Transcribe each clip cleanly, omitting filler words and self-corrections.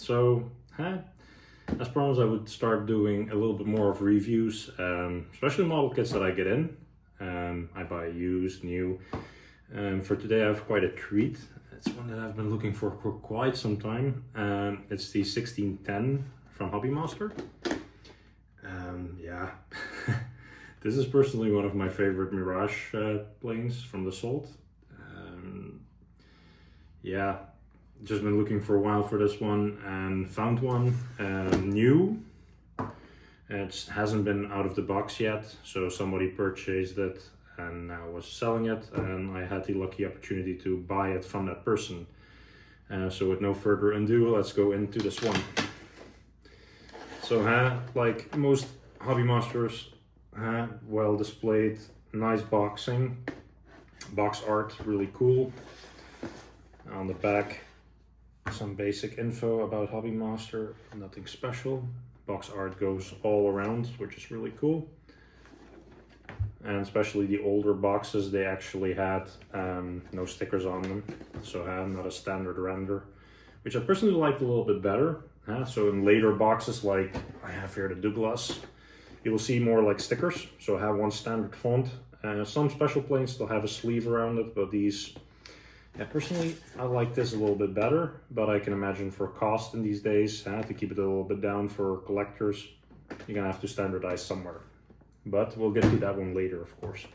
So as promised, I would start doing a little bit more of reviews, especially model kits that I get in. I buy used, new. For today I have quite a treat. It's one that I've been looking for quite some time. It's the 1610 from Hobbymaster. Yeah, this is personally one of my favorite Mirage planes from Dassault. Yeah, just been looking for a while for this one and found one new. It hasn't been out of the box yet, so somebody purchased it and now was selling it, and I had the lucky opportunity to buy it from that person. So with no further ado, let's go into this one. So like most Hobbymasters, well displayed, nice boxing, box art, really cool. On the back, some basic info about Hobbymaster, nothing special. Box art goes all around, which is really cool. And especially the older boxes, they actually had no stickers on them, so not a standard render, which I personally liked a little bit better. So in later boxes, like I have here the Douglas, you will see more like stickers, so I have one standard font. Some special planes still have a sleeve around it, but these, personally I like this a little bit better, but I can imagine for cost in these days, to keep it a little bit down for collectors, you're gonna have to standardize somewhere. But we'll get to that one later, of course.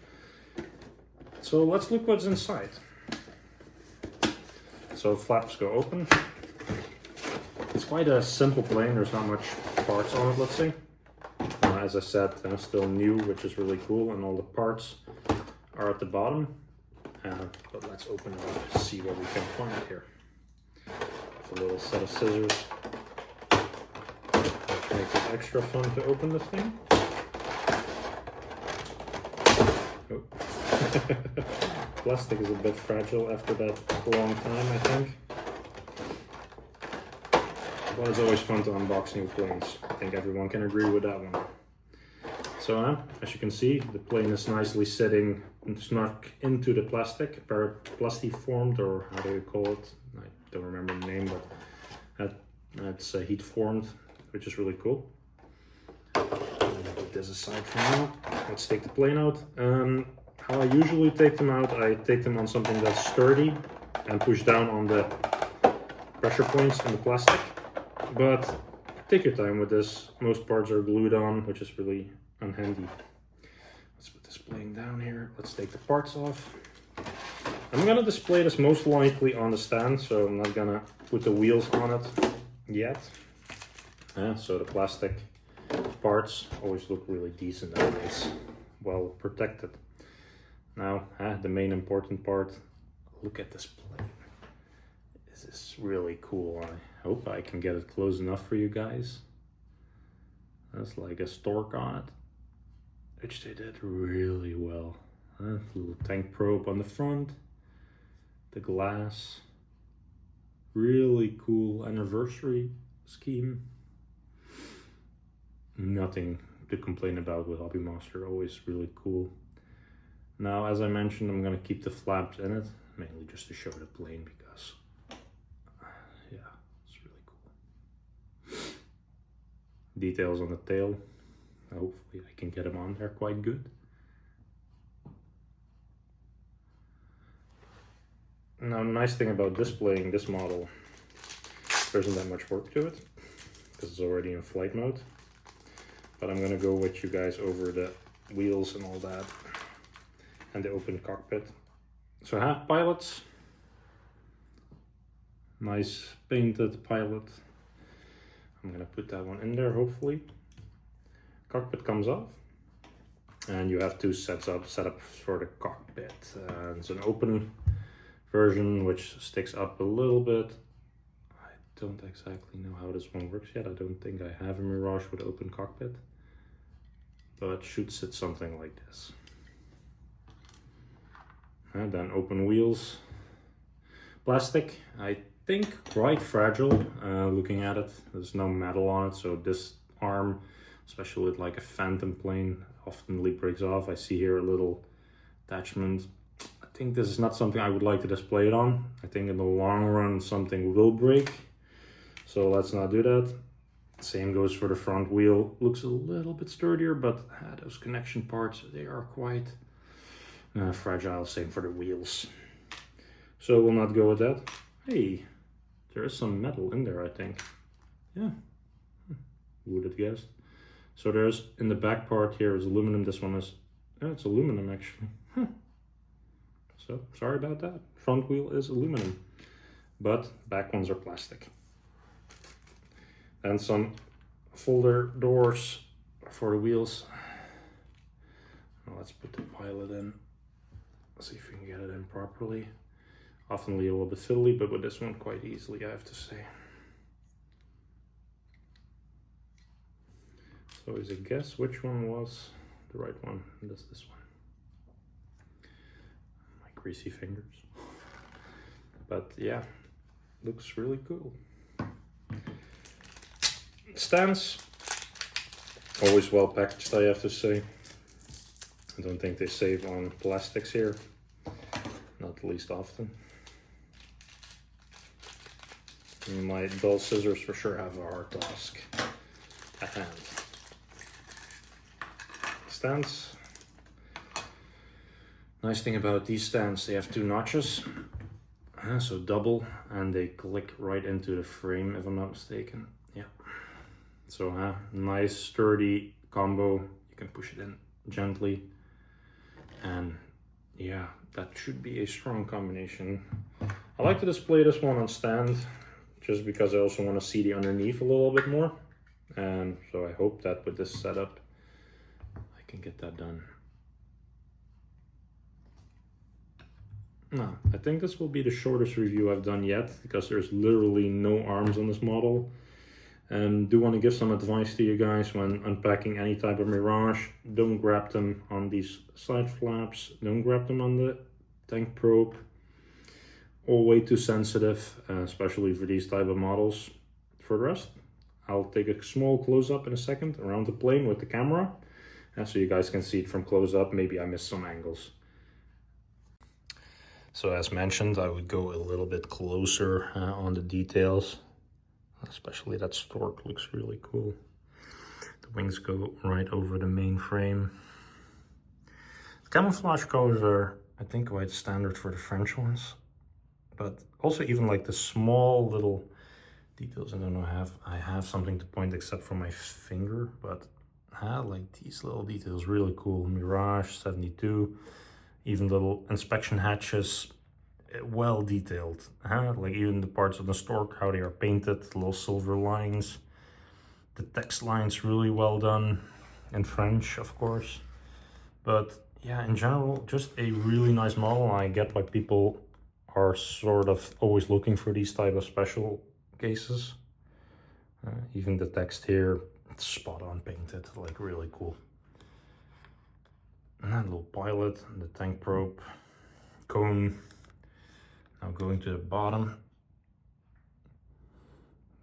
So let's look what's inside. So flaps go open. It's quite a simple plane, there's not much parts on it, let's say. As I said, still new, which is really cool, and all the parts are at the bottom. But let's open it up to see what we can find here. With a little set of scissors, which makes it extra fun to open this thing. Oh. Plastic is a bit fragile after that long time, I think. But it's always fun to unbox new planes. I think everyone can agree with that one. So as you can see, the plane is nicely sitting snuck into the plastic, plasti-formed, or how do you call it? I don't remember the name, but that's heat formed, which is really cool. Put this aside for now. Let's take the plane out. How I usually take them out, I take them on something that's sturdy and push down on the pressure points in the plastic. But take your time with this. Most parts are glued on, which is really unhandy. Let's put this plane down here. Let's take the parts off. I'm gonna display this most likely on the stand, so I'm not gonna put the wheels on it yet. So the plastic parts always look really decent nowadays, well protected. Now, the main important part, look at this plane. This is really cool. I hope I can get it close enough for you guys. That's like a stork on it, which they did really well. Little tank probe on the front, the glass, really cool anniversary scheme. Nothing to complain about with Hobbymaster, always really cool. Now, as I mentioned, I'm gonna keep the flaps in it, mainly just to show the plane because, yeah, it's really cool. Details on the tail, hopefully I can get them on there quite good. Now, the nice thing about displaying this model, there isn't that much work to it, because it's already in flight mode. But I'm gonna go with you guys over the wheels and all that, and the open cockpit. So pilots, nice painted pilot. I'm gonna put that one in there, hopefully. Cockpit comes off, and you have two setups for the cockpit. It's an open version, which sticks up a little bit. I don't exactly know how this one works yet. I don't think I have a Mirage with open cockpit, but it should sit something like this. And then open wheels, plastic, I think quite fragile. Looking at it, there's no metal on it, so this arm, especially with like a Phantom plane, often breaks off. I see here a little attachment. I think this is not something I would like to display it on. I think in the long run something will break, So let's not do that. Same goes for the front wheel. Looks a little bit sturdier, but those connection parts, they are quite fragile. Same for the wheels. So we'll not go with that. Hey, there is some metal in there, I think. Yeah, who would have guessed? So there's, in the back part here is aluminum. This one is, it's aluminum actually. Huh. So sorry about that. Front wheel is aluminum, but back ones are plastic. And some folder doors for the wheels. Now let's put the pilot in. Let's see if we can get it in properly. Often a little bit fiddly, but with this one quite easily, I have to say. So is a guess which one was the right one? That's this one. My greasy fingers. But yeah, looks really cool. Stands, always well packaged, I have to say. I don't think they save on plastics here, not least often. And my dull scissors for sure have a hard task at hand. Stands. Nice thing about these stands, they have 2 notches, so double, and they click right into the frame if I'm not mistaken. Yeah. So nice sturdy combo. You can push it in gently, and yeah, that should be a strong combination. I like to display this one on stand just because I also want to see the underneath a little bit more, and so I hope that with this setup I can get that done. Now, I think this will be the shortest review I've done yet because there's literally no arms on this model. And do want to give some advice to you guys when unpacking any type of Mirage. Don't grab them on these side flaps. Don't grab them on the tank probe. All way too sensitive, especially for these type of models. For the rest, I'll take a small close-up in a second around the plane with the camera, so you guys can see it from close-up. Maybe I missed some angles. So as mentioned, I would go a little bit closer on the details. Especially that stork looks really cool. The wings go right over the main frame. The camouflage colors are, I think, quite standard for the French ones. But also even like the small little details. I don't know, I have something to point except for my finger, but like these little details, really cool. Mirage 72, even little inspection hatches. Well detailed, like even the parts of the stork, how they are painted, little silver lines, the text lines really well done in French, of course. But yeah, in general, just a really nice model. I get why people are sort of always looking for these type of special cases. Even the text here, it's spot on painted, like really cool. And that little pilot, the tank probe, cone. Now going to the bottom,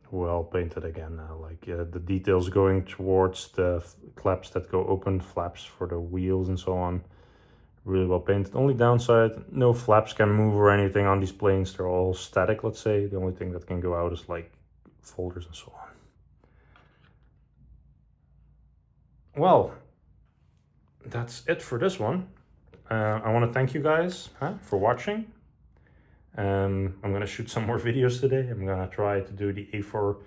well painted again now, like the details going towards the claps that go open, flaps for the wheels and so on, really well painted. Only downside, no flaps can move or anything on these planes, they're all static, let's say. The only thing that can go out is like folders and so on. Well, that's it for this one. I want to thank you guys for watching. I'm gonna shoot some more videos today. I'm gonna try to do the A4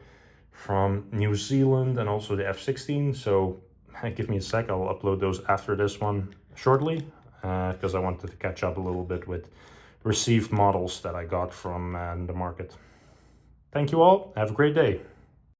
from New Zealand and also the F16. So give me a sec, I'll upload those after this one shortly, because I wanted to catch up a little bit with received models that I got from the market. Thank you all, have a great day.